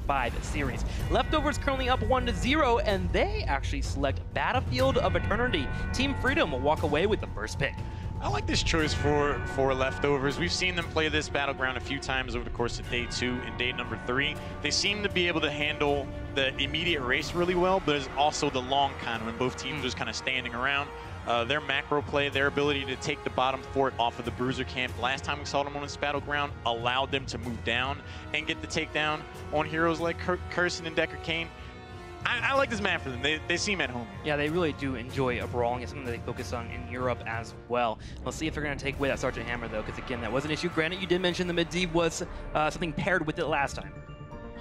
5 series. Leftovers currently up 1-0, and they actually select Battlefield of Eternity. Team Freedom will walk away with the first pick. I like this choice for Leftovers. We've seen them play this battleground a few times over the course of day 2 and day number 3. They seem to be able to handle the immediate race really well, but there's also the long con when both teams are just kind of standing around. Their macro play, their ability to take the bottom fort off of the Bruiser camp, last time we saw them on this battleground, allowed them to move down and get the takedown on heroes like Kirsten and Decker Kane. I like this map for them. They seem at home. Yeah, they really do enjoy a brawling. It's something that they focus on in Europe as well. Let's see if they're going to take away that Sergeant Hammer, though, because, again, that was an issue. Granted, you did mention the mid-D was something paired with it last time.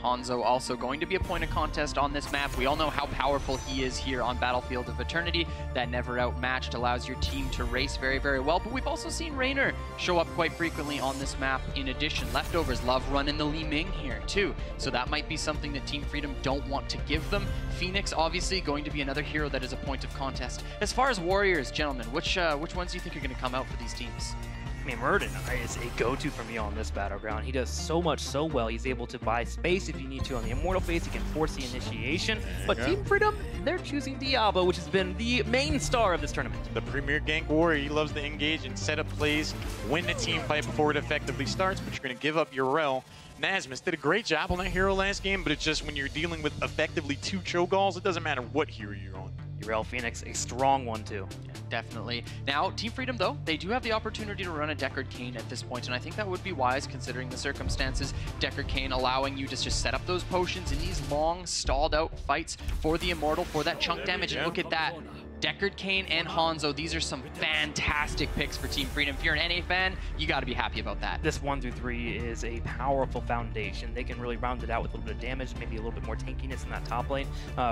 Hanzo also going to be a point of contest on this map. We all know how powerful he is here on Battlefield of Eternity. That never outmatched allows your team to race very, very well. But we've also seen Raynor show up quite frequently on this map. In addition, Leftovers love running the Li Ming here too. So that might be something that Team Freedom don't want to give them. Phoenix obviously going to be another hero that is a point of contest. As far as Warriors, gentlemen, which ones do you think are going to come out for these teams? I mean, Murden is a go-to for me on this battleground. He does so much so well. He's able to buy space if you need to on the Immortal phase. He can force the initiation. But Team Freedom, they're choosing Diablo, which has been the main star of this tournament. The premier gank warrior. He loves to engage and set up plays, win the team fight before it effectively starts, but you're going to give up your rel. Nasmus did a great job on that hero last game, but it's just when you're dealing with effectively 2 Cho'Galls, it doesn't matter what hero you're on. Urel Phoenix, a strong one too. Yeah, definitely. Now, Team Freedom, though, they do have the opportunity to run a Deckard Cain at this point, and I think that would be wise considering the circumstances. Deckard Cain allowing you to just set up those potions in these long, stalled-out fights for the Immortal, for that chunk damage, and look at that. Deckard Cain and Hanzo, these are some fantastic picks for Team Freedom. If you're an NA fan, you got to be happy about that. This 1 through 3 is a powerful foundation. They can really round it out with a little bit of damage, maybe a little bit more tankiness in that top lane.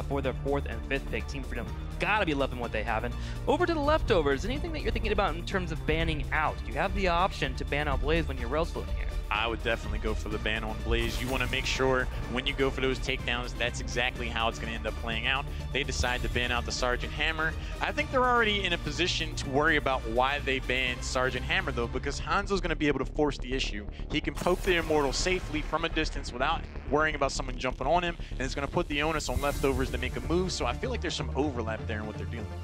For their 4th and 5th pick, Team Freedom got to be loving what they have. And over to the Leftovers, anything that you're thinking about in terms of banning out? You have the option to ban out Blaze when your Rel's floating here. I would definitely go for the ban on Blaze. You want to make sure when you go for those takedowns, that's exactly how it's going to end up playing out. They decide to ban out the Sergeant Hammer. I think they're already in a position to worry about why they banned Sergeant Hammer, though, because Hanzo's going to be able to force the issue. He can poke the Immortal safely from a distance without worrying about someone jumping on him, and it's going to put the onus on Leftovers to make a move, so I feel like there's some overlap there in what they're dealing with.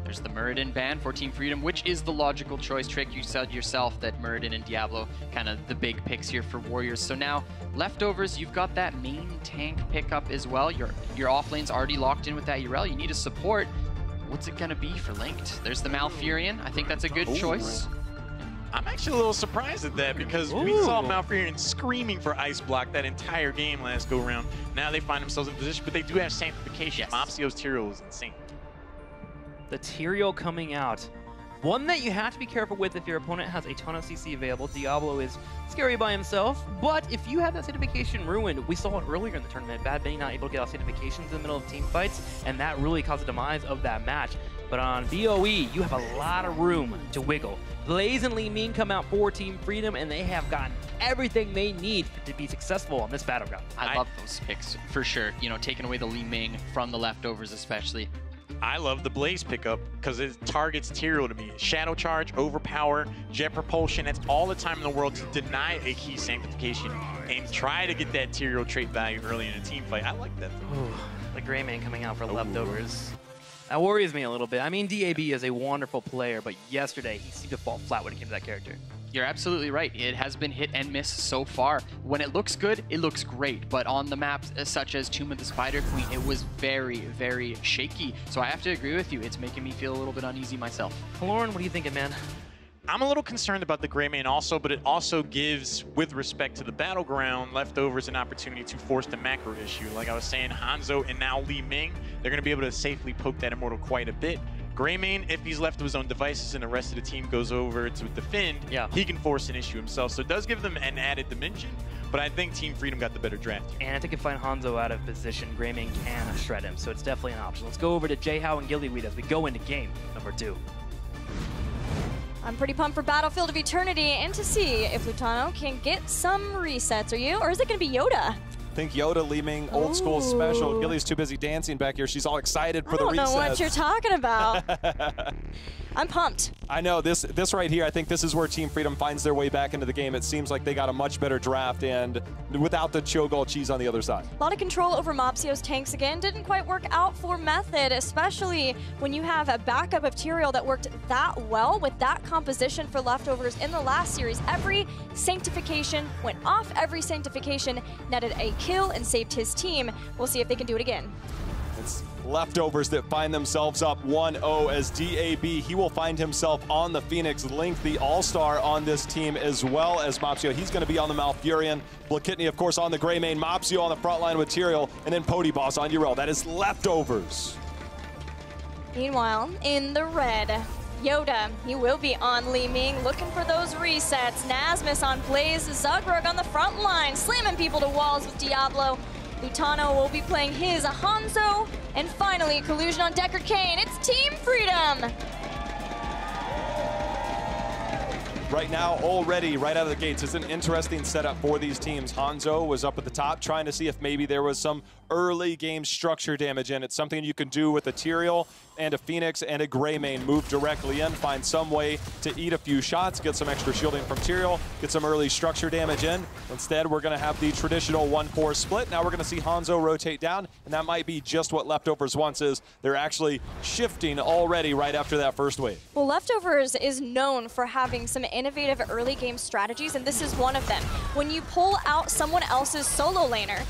There's the Muradin ban for Team Freedom, which is the logical choice. Trick, you said yourself that Muradin and Diablo kind of the big picks here for Warriors. So now, Leftovers, you've got that main tank pickup as well. Your off lane's already locked in with that Urel. You need a support. What's it going to be for Linked? There's the Malfurion. I think that's a good choice. I'm actually a little surprised at that because we saw Malfurion screaming for Ice Block that entire game last go-round. Now they find themselves in position, but they do have Sanctification. Yes. Mopsio's Tyrael is insane. The Tyrael coming out. One that you have to be careful with if your opponent has a ton of CC available. Diablo is scary by himself, but if you have that Sanctification ruined, we saw it earlier in the tournament, Bad Bunny not able to get off Sanctifications in the middle of team fights, and that really caused the demise of that match. But on BOE, you have a lot of room to wiggle. Blaze and Li Ming come out for Team Freedom, and they have gotten everything they need to be successful on this battleground. I love those picks, for sure. You know, taking away the Li Ming from the Leftovers especially. I love the Blaze pickup because it targets Tyrael to me. Shadow Charge, Overpower, Jet Propulsion, that's all the time in the world to deny a key Sanctification and try to get that Tyrael trait value early in a team fight. I like that. Ooh, the Gray Man coming out for Leftovers. That worries me a little bit. I mean, DAB is a wonderful player, but yesterday he seemed to fall flat when it came to that character. You're absolutely right. It has been hit and miss so far. When it looks good, it looks great. But on the maps such as Tomb of the Spider Queen, it was very, very shaky. So I have to agree with you. It's making me feel a little bit uneasy myself. Lauren, what are you thinking, man? I'm a little concerned about the Gray Man also, but it also gives, with respect to the Battleground, Leftovers an opportunity to force the macro issue. Like I was saying, Hanzo and now Li Ming, they're going to be able to safely poke that Immortal quite a bit. Greymane, if he's left to his own devices and the rest of the team goes over to defend, he can force an issue himself. So it does give them an added dimension, but I think Team Freedom got the better draft. And if they can find Hanzo out of position, Greymane can shred him, so it's definitely an option. Let's go over to Jayhow and Gillyweed as we go into game number 2. I'm pretty pumped for Battlefield of Eternity and to see if Lutano can get some resets. Are you? Or is it going to be Yoda? I think Yoda leaving old school special. Gilly's too busy dancing back here. She's all excited for the resets. I don't know what you're talking about. I'm pumped. I know. This right here, I think this is where Team Freedom finds their way back into the game. It seems like they got a much better draft, and without the Cho'Gall cheese on the other side. A lot of control over Mopsio's tanks again. Didn't quite work out for Method, especially when you have a backup of Tyrael that worked that well with that composition for Leftovers in the last series. Every Sanctification went off, every Sanctification netted a kill and saved his team. We'll see if they can do it again. It's Leftovers that find themselves up 1-0 as DAB. He will find himself on the Phoenix. Link, the all-star on this team, as well as Mopsio. He's going to be on the Malfurion. Blakitny, of course, on the Gray Mane. Mopsio on the front line with Tyrael. And then Podyboss on Yrel. That is Leftovers. Meanwhile, in the red, Yoda, he will be on Li Ming, looking for those resets. Nasmus on Blaze, Zugrug on the front line, slamming people to walls with Diablo. Lutano will be playing his Hanzo, and finally, Collusion on Deckard Cain. It's Team Freedom! Right now, already, right out of the gates, it's an interesting setup for these teams. Hanzo was up at the top, trying to see if maybe there was some early game structure damage in. It's something you can do with a Tyrael and a Phoenix and a Gray Mane. Move directly in, find some way to eat a few shots, get some extra shielding from Tyrael, get some early structure damage in. Instead, we're going to have the traditional 1-4 split. Now we're going to see Hanzo rotate down, and that might be just what Leftovers wants. Is they're actually shifting already right after that first wave. Well, Leftovers is known for having some innovative early game strategies, and this is one of them. When you pull out someone else's solo laner,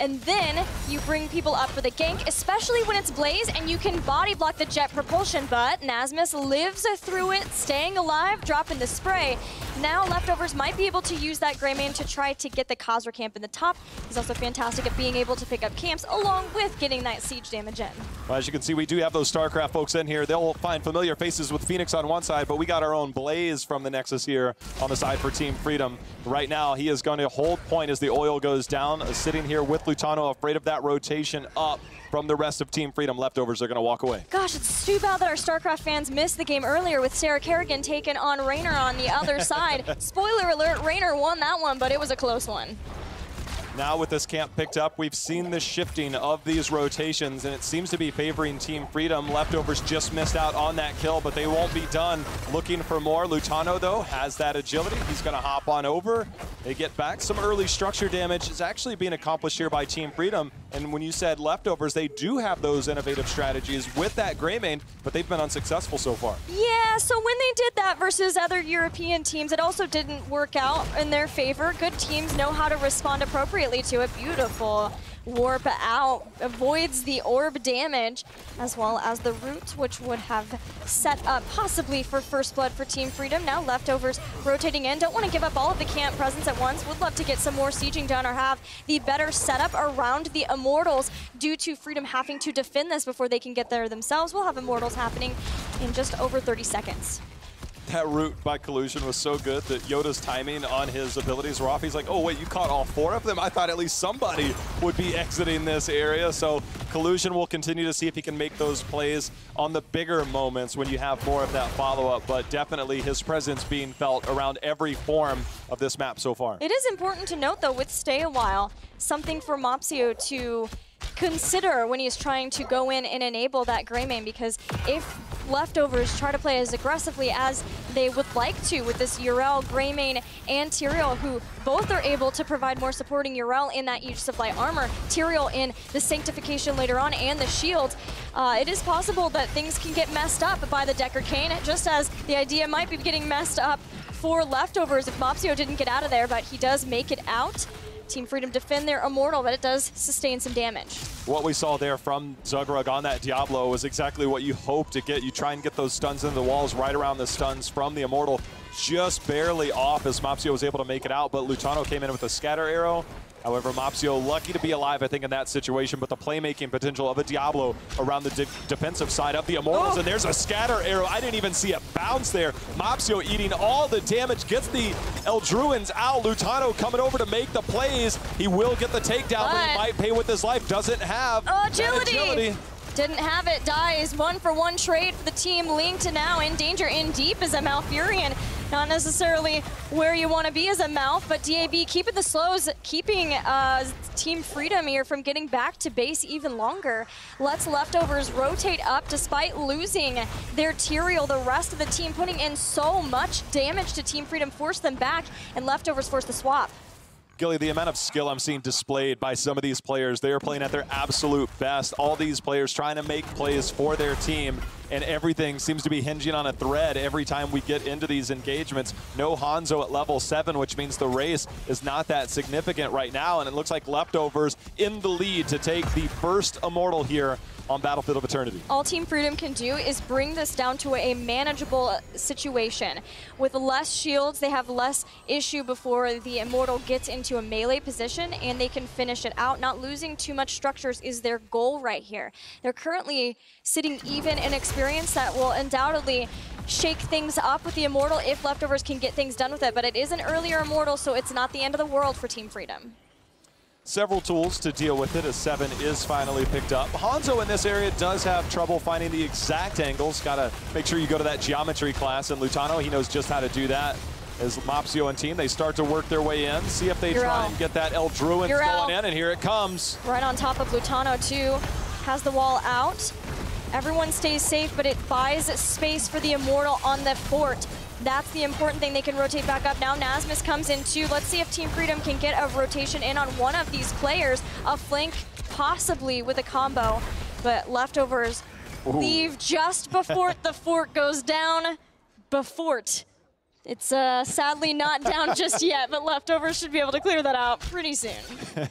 and then you bring people up for the gank, especially when it's Blaze, and you can body block the jet propulsion, but Nasmus lives through it, staying alive, dropping the spray. Now Leftovers might be able to use that Gray Mane to try to get the Khazra camp in the top. He's also fantastic at being able to pick up camps, along with getting that siege damage in. Well, as you can see, we do have those StarCraft folks in here. They'll find familiar faces with Phoenix on one side, but we got our own Blaze from the Nexus here on the side for Team Freedom. Right now, he is going to hold point as the oil goes down, sitting here with Lutano, afraid of that rotation up from the rest of Team Freedom. Leftovers are going to walk away. Gosh, it's too bad that our StarCraft fans missed the game earlier with Sarah Kerrigan taking on Raynor on the other side. Spoiler alert, Raynor won that one, but it was a close one. Now with this camp picked up, we've seen the shifting of these rotations, and it seems to be favoring Team Freedom. Leftovers just missed out on that kill, but they won't be done. Looking for more. Lutano, though, has that agility. He's going to hop on over. They get back. Some early structure damage is actually being accomplished here by Team Freedom. And when you said Leftovers, they do have those innovative strategies with that Gray Mane, but they've been unsuccessful so far. Yeah, so when they did that versus other European teams, it also didn't work out in their favor. Good teams know how to respond appropriately to it. Beautiful warp out, avoids the orb damage, as well as the root, which would have set up possibly for first blood for Team Freedom. Now Leftovers rotating in. Don't want to give up all of the camp presence at once. Would love to get some more sieging done or have the better setup around the Immortals due to Freedom having to defend this before they can get there themselves. We'll have Immortals happening in just over 30 seconds. That route by Collusion was so good that Yoda's timing on his abilities were off. He's like, oh wait, you caught all 4 of them? I thought at least somebody would be exiting this area. So Collusion will continue to see if he can make those plays on the bigger moments when you have more of that follow-up, but definitely his presence being felt around every form of this map so far. It is important to note, though, with Stay a While, something for Mopsio to consider when he's trying to go in and enable that Gray Mane, because if Leftovers try to play as aggressively as they would like to with this Yrel, Gray Mane, and Tyrael, who both are able to provide more supporting Yrel in that Aegis Supply armor, Tyrael in the Sanctification later on, and the shield, it is possible that things can get messed up by the Deckard Cain, just as the idea might be getting messed up for Leftovers if Mopsio didn't get out of there, but he does make it out. Team Freedom defend their Immortal, but it does sustain some damage. What we saw there from Zugrug on that Diablo was exactly what you hope to get. You try and get those stuns into the walls right around the stuns from the Immortal. Just barely off as Mopsio was able to make it out, but Lutano came in with a scatter arrow. However, Mopsio lucky to be alive, I think, in that situation, but the playmaking potential of a Diablo around the defensive side of the Immortals, and there's a scatter arrow. I didn't even see it bounce there. Mopsio eating all the damage, gets the Eldruins out. Lutano coming over to make the plays. He will get the takedown, but he might pay with his life. Doesn't have agility. Didn't have it, dies. 1-for-1 trade for the team. Linked now in danger, in deep as a Malfurion. Not necessarily where you want to be as a Malf, but DAB keeping the slows, keeping Team Freedom here from getting back to base even longer. Lets Leftovers rotate up despite losing their Tyrael. The rest of the team putting in so much damage to Team Freedom, force them back, and Leftovers force the swap. Gilly, the amount of skill I'm seeing displayed by some of these players, they are playing at their absolute best. All these players trying to make plays for their team, and everything seems to be hinging on a thread every time we get into these engagements. No Hanzo at level 7, which means the race is not that significant right now, and it looks like Leftovers in the lead to take the first Immortal here on Battlefield of Eternity. All Team Freedom can do is bring this down to a manageable situation. With less shields, they have less issue before the Immortal gets into a melee position, and they can finish it out. Not losing too much structures is their goal right here. They're currently sitting even in experience that will undoubtedly shake things up with the Immortal if Leftovers can get things done with it, but it is an earlier Immortal, so it's not the end of the world for Team Freedom. Several tools to deal with it as 7 is finally picked up. Hanzo in this area does have trouble finding the exact angles. Got to make sure you go to that geometry class, and Lutano, he knows just how to do that. As Mopsio and team, they start to work their way in, see if they try and get that El Druin going in, and here it comes. Right on top of Lutano too, has the wall out. Everyone stays safe, but it buys space for the Immortal on the fort. That's the important thing. They can rotate back up now. Nasmus comes in too. Let's see if Team Freedom can get a rotation in on one of these players. A flank possibly with a combo, but Leftovers leave just before the fort goes down. Befort. It's sadly not down just yet, but Leftovers should be able to clear that out pretty soon.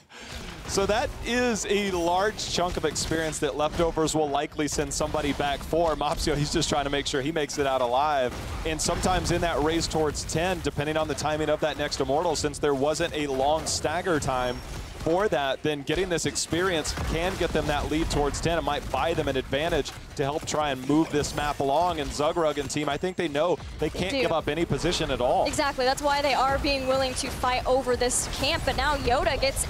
So that is a large chunk of experience that Leftovers will likely send somebody back for. Mopsio, he's just trying to make sure he makes it out alive. And sometimes in that race towards 10, depending on the timing of that next Immortal, since there wasn't a long stagger time for that, then getting this experience can get them that lead towards 10. It might buy them an advantage to help try and move this map along. And Zugrug and team, I think they know they can't give up any position at all. Exactly, that's why they are being willing to fight over this camp. But now Yoda gets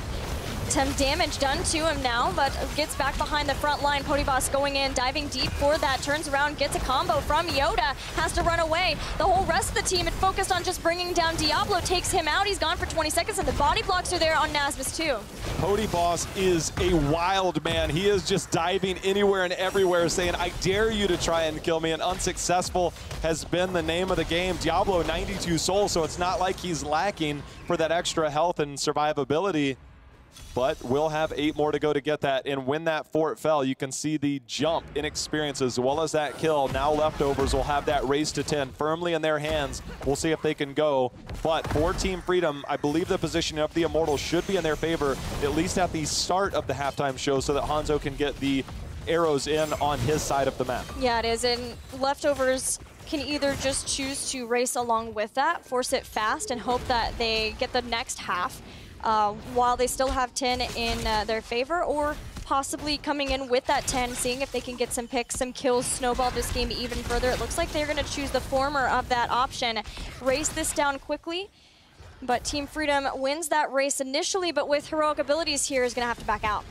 some damage done to him now, but gets back behind the front line. Podyboss going in, diving deep for that, turns around, gets a combo from Yoda, has to run away. The whole rest of the team had focused on just bringing down Diablo, takes him out. He's gone for 20 seconds, and the body blocks are there on Nasmus too. Podyboss is a wild man. He is just diving anywhere and everywhere, saying, I dare you to try and kill me, and unsuccessful has been the name of the game. Diablo 92 souls, so it's not like he's lacking for that extra health and survivability. But we'll have 8 more to go to get that. And when that fort fell, you can see the jump in experience as well as that kill. Now Leftovers will have that race to 10 firmly in their hands. We'll see if they can go. But for Team Freedom, I believe the position of the Immortal should be in their favor, at least at the start of the halftime show, so that Hanzo can get the arrows in on his side of the map. Yeah, it is. And Leftovers can either just choose to race along with that, force it fast, and hope that they get the next half while they still have 10 in their favor, or possibly coming in with that 10, seeing if they can get some picks, some kills, snowball this game even further. It looks like they're going to choose the former of that option. Race this down quickly, but Team Freedom wins that race initially, but with heroic abilities here is going to have to back out.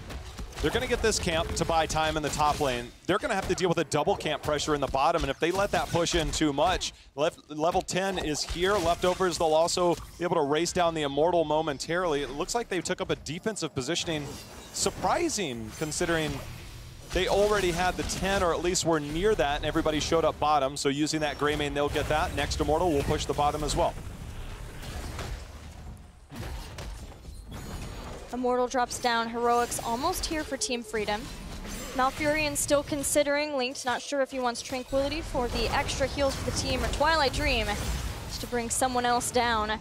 They're going to get this camp to buy time in the top lane. They're going to have to deal with a double camp pressure in the bottom, and if they let that push in too much, level 10 is here. Leftovers, they'll also be able to race down the Immortal momentarily. It looks like they took up a defensive positioning. Surprising, considering they already had the 10, or at least were near that, and everybody showed up bottom. So using that Greymane, they'll get that. Next Immortal will push the bottom as well. Immortal drops down. Heroics almost here for Team Freedom. Malfurion still considering. Linked, not sure if he wants Tranquility for the extra heals for the team, or Twilight Dream just to bring someone else down.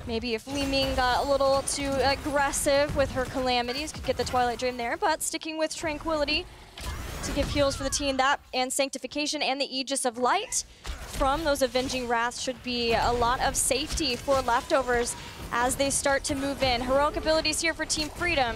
Maybe if Li Ming got a little too aggressive with her calamities, could get the Twilight Dream there, but sticking with Tranquility to give heals for the team. That and Sanctification and the Aegis of Light from those Avenging Wraths should be a lot of safety for Leftovers as they start to move in. Heroic abilities here for Team Freedom.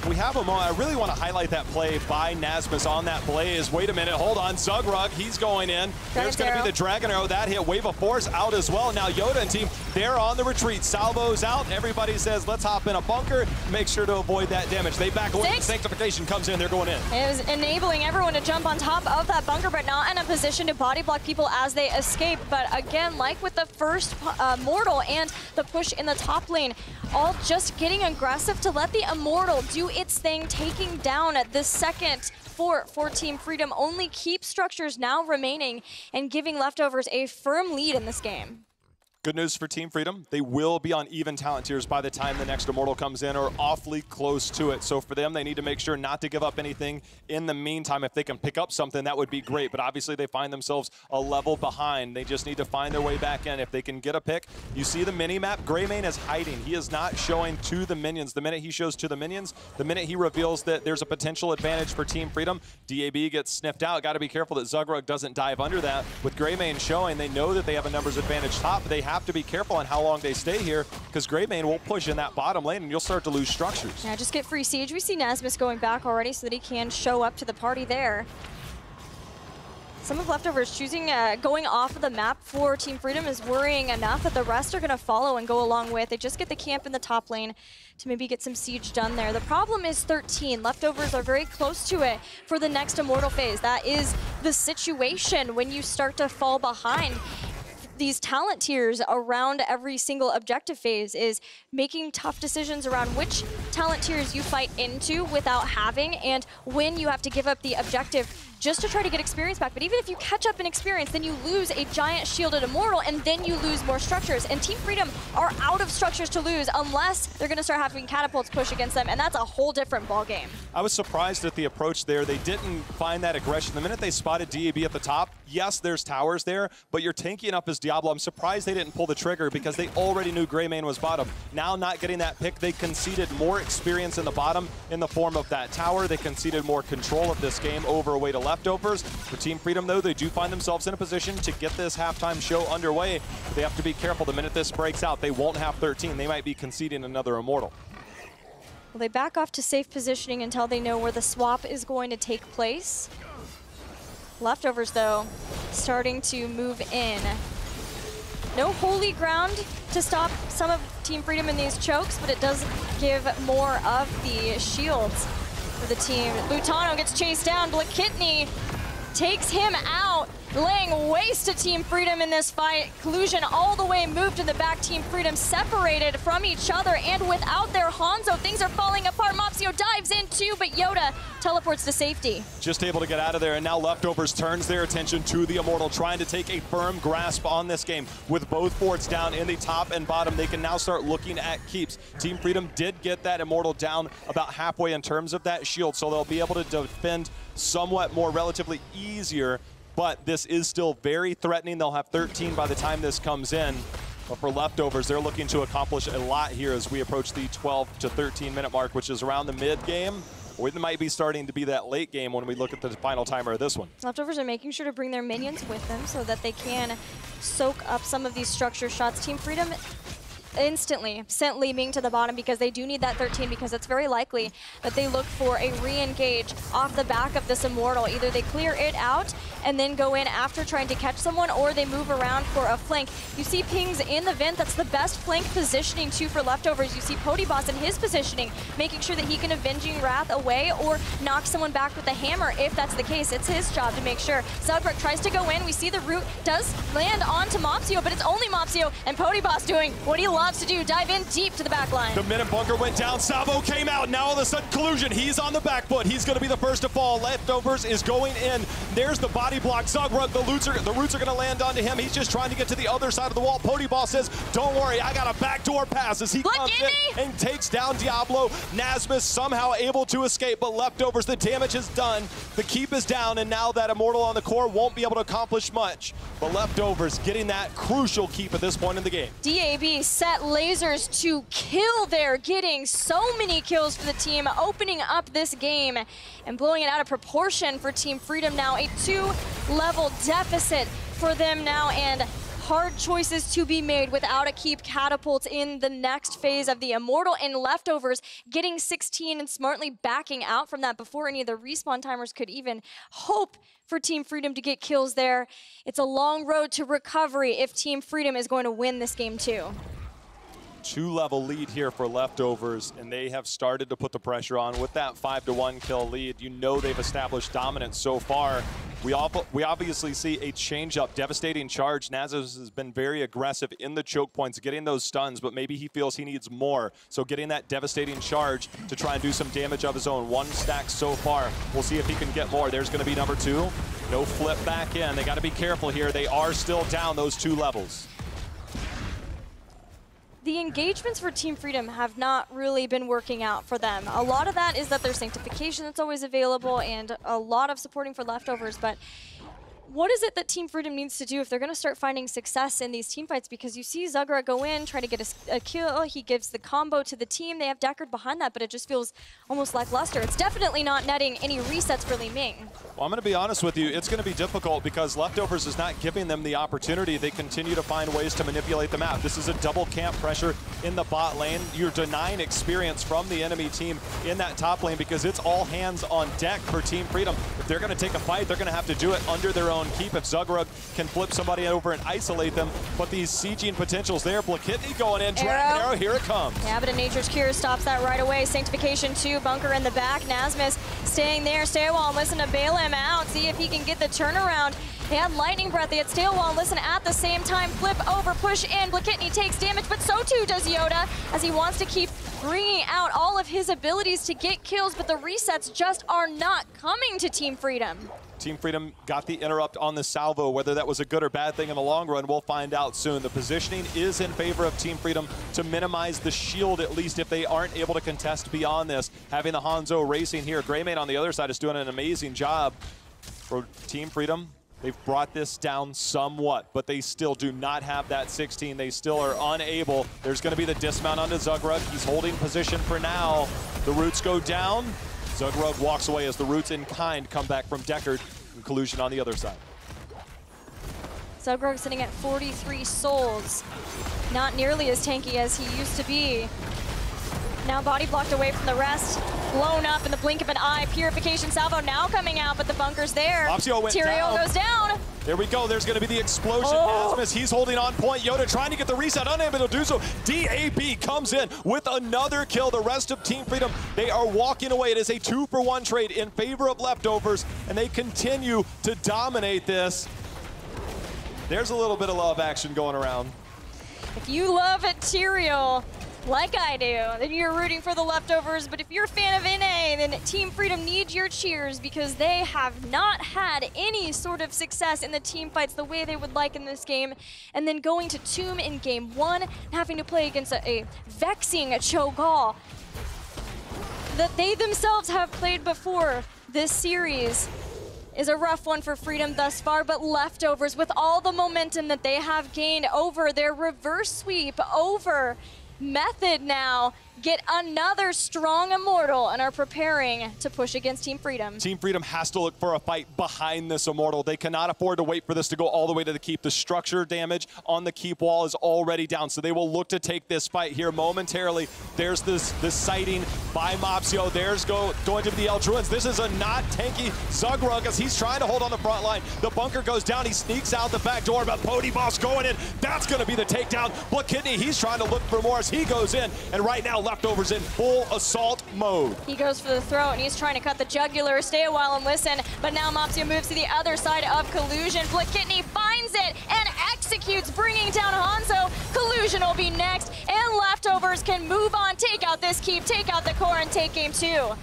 We have a moment. I really want to highlight that play by Nasmus on that Blaze. Wait a minute, hold on. Zugrug, he's going in. There's going to be the Dragon Arrow. That hit Wave of Force out as well. Now Yoda and team, they're on the retreat. Salvo's out. Everybody says, let's hop in a bunker. Make sure to avoid that damage. They back away. Sanctification comes in. They're going in. It was enabling everyone to jump on top of that bunker, but not in a position to body block people as they escape. But again, like with the first Mortal and the push in the top lane, all just getting aggressive to let the Immortal do its thing, taking down the second fort for Team Freedom. Only keep structures now remaining and giving Leftovers a firm lead in this game. Good news for Team Freedom, they will be on even talent tiers by the time the next Immortal comes in, or awfully close to it. So for them, they need to make sure not to give up anything. In the meantime, if they can pick up something, that would be great. But obviously, they find themselves a level behind. They just need to find their way back in. If they can get a pick, you see the mini-map, Greymane is hiding. He is not showing to the minions. The minute he shows to the minions, the minute he reveals that there's a potential advantage for Team Freedom, DAB gets sniffed out. Got to be careful that Zugrug doesn't dive under that. With Greymane showing, they know that they have a numbers advantage top, but they have to be careful on how long they stay here, because Greymane will push in that bottom lane and you'll start to lose structures. Yeah, just get free siege. We see Nasmus going back already so that he can show up to the party there. Some of Leftovers choosing going off of the map for Team Freedom is worrying enough that the rest are going to follow and go along with. They just get the camp in the top lane to maybe get some siege done there. The problem is 13. Leftovers are very close to it for the next Immortal phase. That is the situation when you start to fall behind. These talent tiers around every single objective phase is making tough decisions around which talent tiers you fight into without having, and when you have to give up the objective just to try to get experience back. But even if you catch up in experience, then you lose a giant shielded Immortal, and then you lose more structures. And Team Freedom are out of structures to lose unless they're going to start having catapults push against them, and that's a whole different ballgame. I was surprised at the approach there. They didn't find that aggression. The minute they spotted DAB at the top, yes, there's towers there, but you're tanky enough as Diablo. I'm surprised they didn't pull the trigger because they already knew Greymane was bottom. Now not getting that pick, they conceded more experience in the bottom in the form of that tower. They conceded more control of this game over away to Leftovers. For Team Freedom, though, they do find themselves in a position to get this halftime show underway. But they have to be careful. The minute this breaks out, they won't have 13. They might be conceding another Immortal. Well, they back off to safe positioning until they know where the swap is going to take place. Leftovers, though, starting to move in. No holy ground to stop some of Team Freedom in these chokes, but it does give more of the shields for the team. Lutano gets chased down. Blakitny takes him out, laying waste to Team Freedom in this fight. Collusion all the way moved to the back. Team Freedom separated from each other, and without their Hanzo, things are falling apart. Mopsio dives in too, but Yoda teleports to safety. Just able to get out of there, and now Leftovers turns their attention to the Immortal, trying to take a firm grasp on this game. With both forts down in the top and bottom, they can now start looking at keeps. Team Freedom did get that Immortal down about halfway in terms of that shield, so they'll be able to defend somewhat more relatively easier, but this is still very threatening. They'll have 13 by the time this comes in. But for Leftovers, they're looking to accomplish a lot here as we approach the 12 to 13 minute mark, which is around the mid game. Or it might be starting to be that late game when we look at the final timer of this one. Leftovers are making sure to bring their minions with them so that they can soak up some of these structure shots. Team Freedom instantly sent Li Ming to the bottom because they do need that 13, because it's very likely that they look for a re-engage off the back of this Immortal. Either they clear it out and then go in after trying to catch someone, or they move around for a flank. You see pings in the vent. That's the best flank positioning too for Leftovers. You see Podyboss in his positioning, making sure that he can Avenging Wrath away or knock someone back with a hammer. If that's the case, it's his job to make sure. Zugrug tries to go in. We see the root does land onto Mopsio, but it's only Mopsio, and Podyboss doing what he loves to do, dive in deep to the back line. The minute bunker went down, Savo came out. Now all of a sudden, Collusion, he's on the back foot. He's going to be the first to fall. Leftovers is going in. There's the body block. Zugrug, the roots are going to land onto him. He's just trying to get to the other side of the wall. Podyboss says, don't worry, I got a backdoor pass as he comes in and takes down Diablo. Nasmus somehow able to escape, but Leftovers, the damage is done. The keep is down, and now that Immortal on the core won't be able to accomplish much. But Leftovers getting that crucial keep at this point in the game. DAB set lasers to kill there, getting so many kills for the team, opening up this game and blowing it out of proportion for Team Freedom now. A 2-level deficit for them now, and hard choices to be made without a keep catapult in the next phase of the Immortal, and Leftovers getting 16 and smartly backing out from that before any of the respawn timers could even hope for Team Freedom to get kills there. It's a long road to recovery if Team Freedom is going to win this game too. 2-level lead here for Leftovers, and they have started to put the pressure on with that 5-1 kill lead. You know they've established dominance so far. We obviously see a change-up, devastating charge. Nazos has been very aggressive in the choke points, getting those stuns, but maybe he feels he needs more. So getting that devastating charge to try and do some damage of his own. 1 stack so far. We'll see if he can get more. There's going to be number 2. No flip back in. They got to be careful here. They are still down those 2 levels. the engagements for Team Freedom have not really been working out for them. A lot of that is that there's sanctification that's always available and a lot of supporting for leftovers, but what is it that Team Freedom needs to do if they're going to start finding success in these team fights? Because you see Zugra go in, try to get a kill. He gives the combo to the team. They have Deckard behind that, but it just feels almost lackluster. It's definitely not netting any resets for Li Ming. Well, I'm going to be honest with you. It's going to be difficult because Leftovers is not giving them the opportunity. They continue to find ways to manipulate the map. This is a double camp pressure in the bot lane. You're denying experience from the enemy team in that top lane because it's all hands on deck for Team Freedom. If they're going to take a fight, they're going to have to do it under their own keep. If Zugrug can flip somebody over and isolate them, but these sieging potentials there. Blakitny going in, Dragon Arrow, here it comes. Yeah, but a Nature's Cure stops that right away. Sanctification 2, Bunker in the back. Nasmus staying there. Stay a while and listen to bail him out. See if he can get the turnaround. They had Lightning Breath. They had Stay a while and listen at the same time. Flip over, push in. Blakitny takes damage, but so too does Yoda as he wants to keep bringing out all of his abilities to get kills, but the resets just are not coming to Team Freedom. Team Freedom got the interrupt on the salvo. Whether that was a good or bad thing in the long run, we'll find out soon. The positioning is in favor of Team Freedom to minimize the shield, at least if they aren't able to contest beyond this. Having the Hanzo racing here. Greymane on the other side is doing an amazing job for Team Freedom. They've brought this down somewhat, but they still do not have that 16. They still are unable. There's going to be the dismount onto Zugrug. He's holding position for now. The roots go down. Zugrug walks away as the roots in kind come back from Deckard and Collusion on the other side. Zugrug sitting at 43 souls. Not nearly as tanky as he used to be. Now body blocked away from the rest. Blown up in the blink of an eye. Purification salvo now coming out, but the bunker's there. Tyrael goes down. There we go. There's going to be the explosion. Asmus, he's holding on point. Yoda trying to get the reset, unable to do so. DAB comes in with another kill. The rest of Team Freedom, they are walking away. It is a 2-for-1 trade in favor of Leftovers, and they continue to dominate this. There's a little bit of love action going around. If you love it, Tyrael, like I do, then you're rooting for the Leftovers. But if you're a fan of NA, then Team Freedom needs your cheers because they have not had any sort of success in the team fights the way they would like in this game. And then going to Tomb in game 1 and having to play against a vexing Cho'Gall that they themselves have played before this series is a rough one for Freedom thus far, but Leftovers, with all the momentum that they have gained over their reverse sweep, over Method now, get another strong Immortal and are preparing to push against Team Freedom. Team Freedom has to look for a fight behind this Immortal. They cannot afford to wait for this to go all the way to the keep. The structure damage on the keep wall is already down, so they will look to take this fight here momentarily. There's this sighting by Mopsio. There's going to be the Eldruins. This is a not tanky Zugrug as he's trying to hold on the front line. The bunker goes down. He sneaks out the back door, but Pody Boss going in. That's going to be the takedown. Blakitny, he's trying to look for more as he goes in, and right now Leftovers in full assault mode. He goes for the throat, and he's trying to cut the jugular. Stay a while and listen, but now Mopsio moves to the other side of Collusion. Blakitny finds it and executes, bringing down Hanzo. Collusion will be next, and Leftovers can move on, take out this keep, take out the core, and take game 2.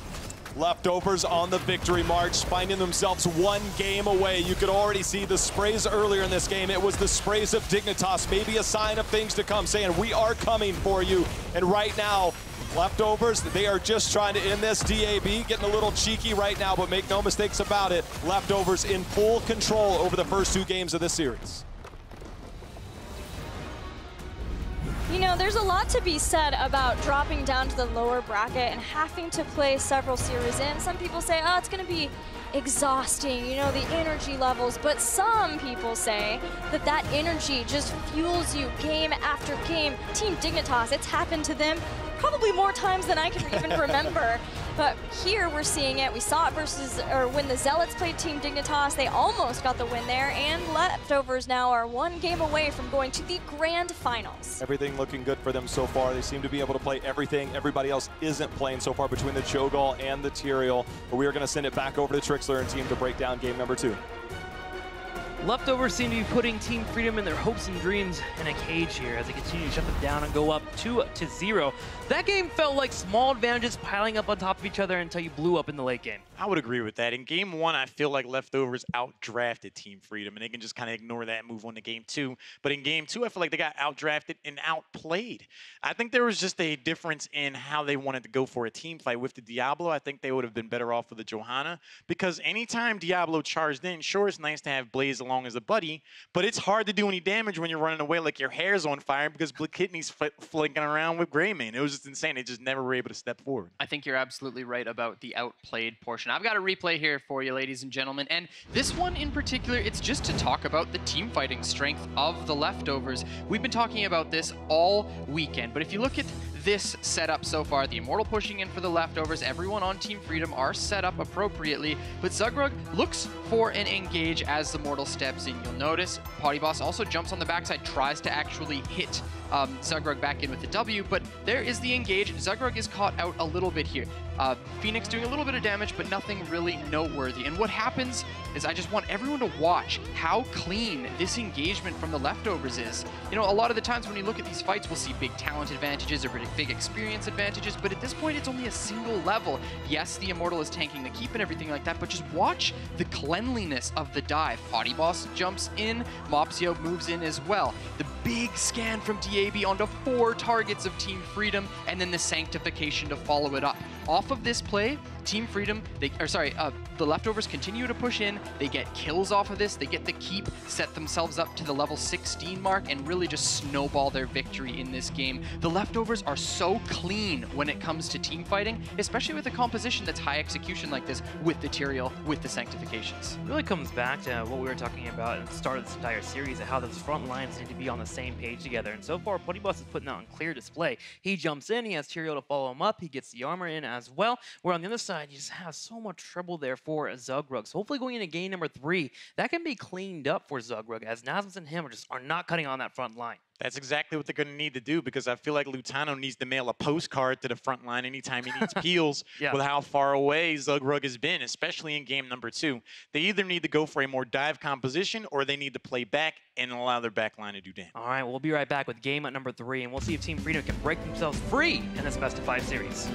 Leftovers on the victory march, finding themselves one game away. You could already see the sprays earlier in this game. It was the sprays of Dignitas, maybe a sign of things to come, saying, we are coming for you. And right now, Leftovers, they are just trying to end this. DAB getting a little cheeky right now, but make no mistakes about it. Leftovers in full control over the first 2 games of this series. You know, there's a lot to be said about dropping down to the lower bracket and having to play several series in. Some people say, oh, it's going to be exhausting, you know, the energy levels. But some people say that that energy just fuels you game after game. Team Dignitas, it's happened to them probably more times than I can even remember. But here we're seeing it. We saw it when the Zealots played Team Dignitas. They almost got the win there, and Leftovers now are 1 game away from going to the grand finals. Everything looking good for them so far. They seem to be able to play everything everybody else isn't playing so far between the Cho'Gall and the Tyrael. But we are going to send it back over to Trixler and team to break down game number 2. Leftovers seem to be putting Team Freedom and their hopes and dreams in a cage here as they continue to shut them down and go up 2-0. That game felt like small advantages piling up on top of each other until you blew up in the late game. I would agree with that. In game 1, I feel like Leftovers outdrafted Team Freedom, and they can just kind of ignore that and move on to game 2. But in game 2, I feel like they got outdrafted and outplayed. I think there was just a difference in how they wanted to go for a team fight. With the Diablo, I think they would have been better off with the Johanna, because anytime Diablo charged in, sure, it's nice to have Blaze along as a buddy, but it's hard to do any damage when you're running away like your hair's on fire because Kidney's flanking around with Greymane. It was just insane. They just never were able to step forward. I think you're absolutely right about the outplayed portion. I've got a replay here for you, ladies and gentlemen, and this one in particular, it's just to talk about the team fighting strength of the Leftovers. We've been talking about this all weekend, but if you look at this setup so far, the Immortal pushing in for the Leftovers, everyone on Team Freedom are set up appropriately, but Zugrug looks for an engage as the Mortal steps in. You'll notice Potty Boss also jumps on the backside, tries to actually hit Zugrug back in with the W, but there is the engage. Zugrug is caught out a little bit here. Phoenix doing a little bit of damage, but nothing really noteworthy. And what happens is I just want everyone to watch how clean this engagement from the Leftovers is. You know, a lot of the times when you look at these fights, we'll see big talent advantages or big experience advantages, but at this point, it's only a single level. Yes, the Immortal is tanking the keep and everything like that, but just watch the cleanliness of the dive. Potty Boss jumps in, Mopsio moves in as well. The big scan from DAB onto 4 targets of Team Freedom, and then the Sanctification to follow it up. Off of this play, Team Freedom, the Leftovers continue to push in. They get kills off of this. They get the keep, set themselves up to the level 16 mark, and really just snowball their victory in this game. The Leftovers are so clean when it comes to team fighting, especially with a composition that's high execution like this, with the Tyrael, with the Sanctifications. It really comes back to what we were talking about at the start of this entire series, of how those front lines need to be on the same page together. And so far, Potty Boss is putting that on clear display. He jumps in, he has Tyrael to follow him up, he gets the armor in as well, where on the other side, you just have so much trouble there for Zugrug. So hopefully going into game number 3, that can be cleaned up for Zugrug, as Nasmus and him are not cutting on that front line. That's exactly what they're going to need to do, because I feel like Lutano needs to mail a postcard to the front line anytime he needs peels with how far away Zugrug has been, especially in game number 2. They either need to go for a more dive composition, or they need to play back and allow their back line to do damage. All right, we'll be right back with game number 3, and we'll see if Team Freedom can break themselves free in this best-of-5 series.